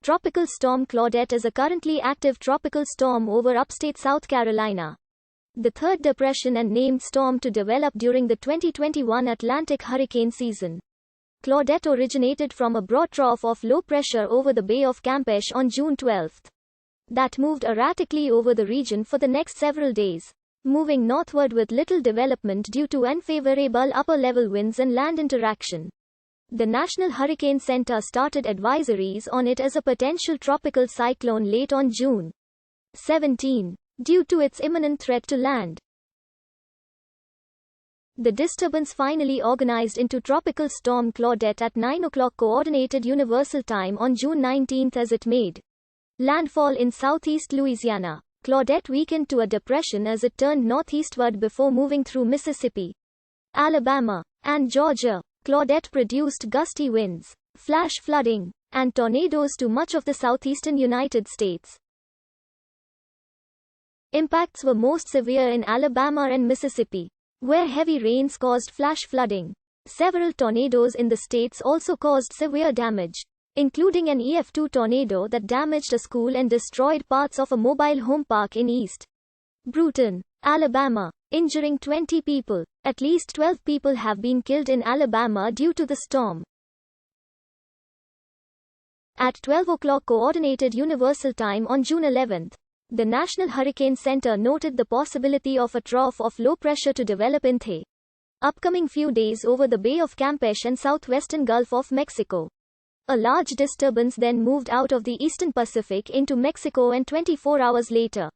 Tropical storm Claudette is a currently active tropical storm over upstate South Carolina. The third depression and named storm to develop during the 2021 Atlantic hurricane season. Claudette originated from a broad trough of low pressure over the Bay of Campeche on June 12. That moved erratically over the region for the next several days, moving northward with little development due to unfavorable upper-level winds and land interaction. The National Hurricane Center started advisories on it as a potential tropical cyclone late on June 17, due to its imminent threat to land. The disturbance finally organized into Tropical Storm Claudette at 9 o'clock Coordinated Universal Time on June 19 as it made landfall in southeast Louisiana. Claudette weakened to a depression as it turned northeastward before moving through Mississippi, Alabama, and Georgia. Claudette produced gusty winds, flash flooding, and tornadoes to much of the southeastern United States. Impacts were most severe in Alabama and Mississippi, where heavy rains caused flash flooding. Several tornadoes in the states also caused severe damage, including an EF2 tornado that damaged a school and destroyed parts of a mobile home park in East Bruton, Alabama, injuring 20 people. At least 12 people have been killed in Alabama due to the storm. At 12 o'clock Coordinated Universal Time on June 11, the National Hurricane Center noted the possibility of a trough of low pressure to develop in the upcoming few days over the Bay of Campeche and southwestern Gulf of Mexico. A large disturbance then moved out of the eastern Pacific into Mexico, and 24 hours later,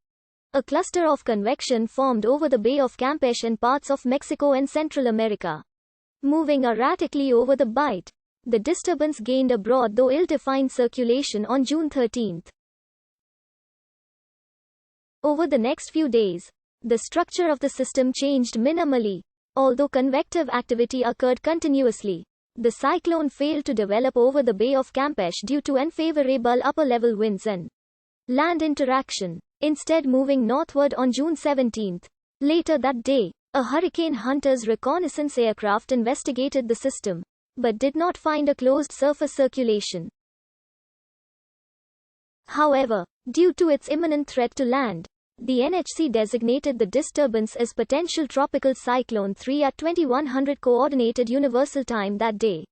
a cluster of convection formed over the Bay of Campeche and parts of Mexico and Central America. Moving erratically over the bight, the disturbance gained a broad though ill-defined circulation on June 13. Over the next few days, the structure of the system changed minimally. Although convective activity occurred continuously, the cyclone failed to develop over the Bay of Campeche due to unfavorable upper-level winds and land interaction, instead moving northward on June 17. Later that day, a Hurricane Hunter's reconnaissance aircraft investigated the system, but did not find a closed surface circulation. However, due to its imminent threat to land, the NHC designated the disturbance as potential tropical cyclone 3 at 2100 Coordinated Universal Time that day,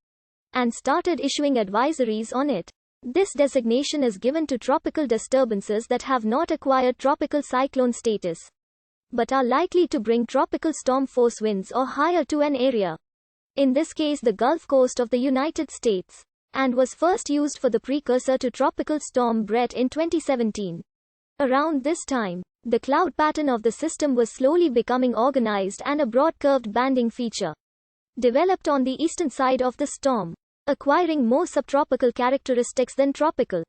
and started issuing advisories on it. This designation is given to tropical disturbances that have not acquired tropical cyclone status, but are likely to bring tropical storm force winds or higher to an area, in this case the Gulf Coast of the United States, and was first used for the precursor to Tropical Storm Brett in 2017. Around this time, the cloud pattern of the system was slowly becoming organized, and a broad curved banding feature developed on the eastern side of the storm, acquiring more subtropical characteristics than tropical.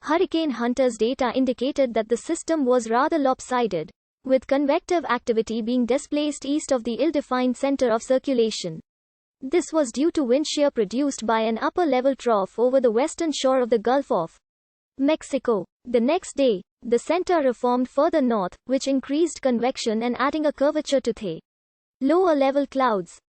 Hurricane Hunter's data indicated that the system was rather lopsided, with convective activity being displaced east of the ill-defined center of circulation. This was due to wind shear produced by an upper-level trough over the western shore of the Gulf of Mexico. The next day, the center reformed further north, which increased convection and adding a curvature to the lower-level clouds.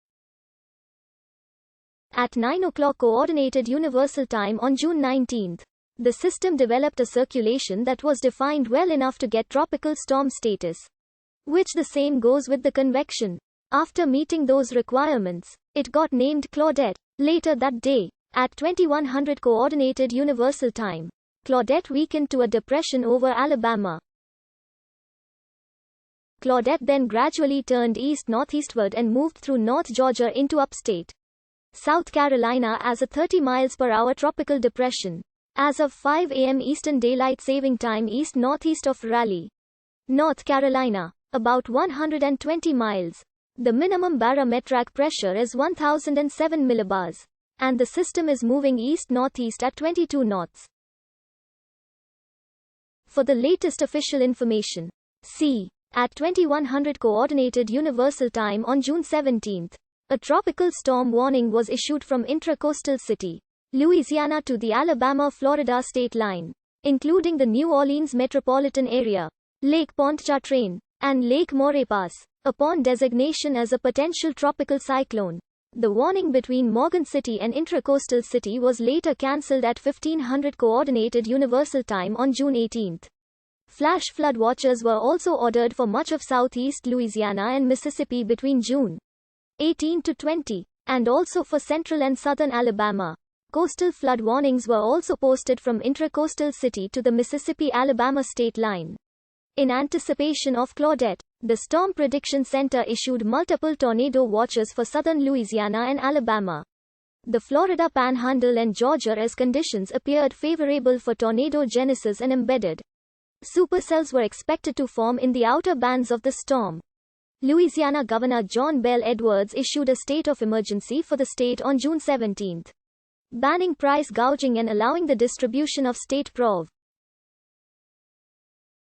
At 9 o'clock Coordinated Universal Time on June 19, the system developed a circulation that was defined well enough to get tropical storm status, which the same goes with the convection. After meeting those requirements, it got named Claudette. Later that day, at 2100 Coordinated Universal Time, Claudette weakened to a depression over Alabama. Claudette then gradually turned east-northeastward and moved through North Georgia into upstate South Carolina as a 30 miles per hour tropical depression. As of 5 a.m. Eastern Daylight Saving Time east-northeast of Raleigh, North Carolina, about 120 miles. The minimum barometric pressure is 1007 millibars, and the system is moving east-northeast at 22 knots. For the latest official information, see at 2100 Coordinated Universal Time on June 17. A tropical storm warning was issued from Intracoastal City, Louisiana to the Alabama-Florida state line, including the New Orleans metropolitan area, Lake Pontchartrain, and Lake Maurepas, upon designation as a potential tropical cyclone. The warning between Morgan City and Intracoastal City was later cancelled at 1500 Coordinated Universal Time on June 18. Flash flood watches were also ordered for much of southeast Louisiana and Mississippi between June 18 to 20, and also for central and southern Alabama. Coastal flood warnings were also posted from Intracoastal City to the Mississippi-Alabama state line. In anticipation of Claudette, the Storm Prediction Center issued multiple tornado watches for southern Louisiana and Alabama, the Florida Panhandle and Georgia as conditions appeared favorable for tornado genesis and embedded supercells were expected to form in the outer bands of the storm. Louisiana Governor John Bel Edwards issued a state of emergency for the state on June 17, banning price gouging and allowing the distribution of state Prov.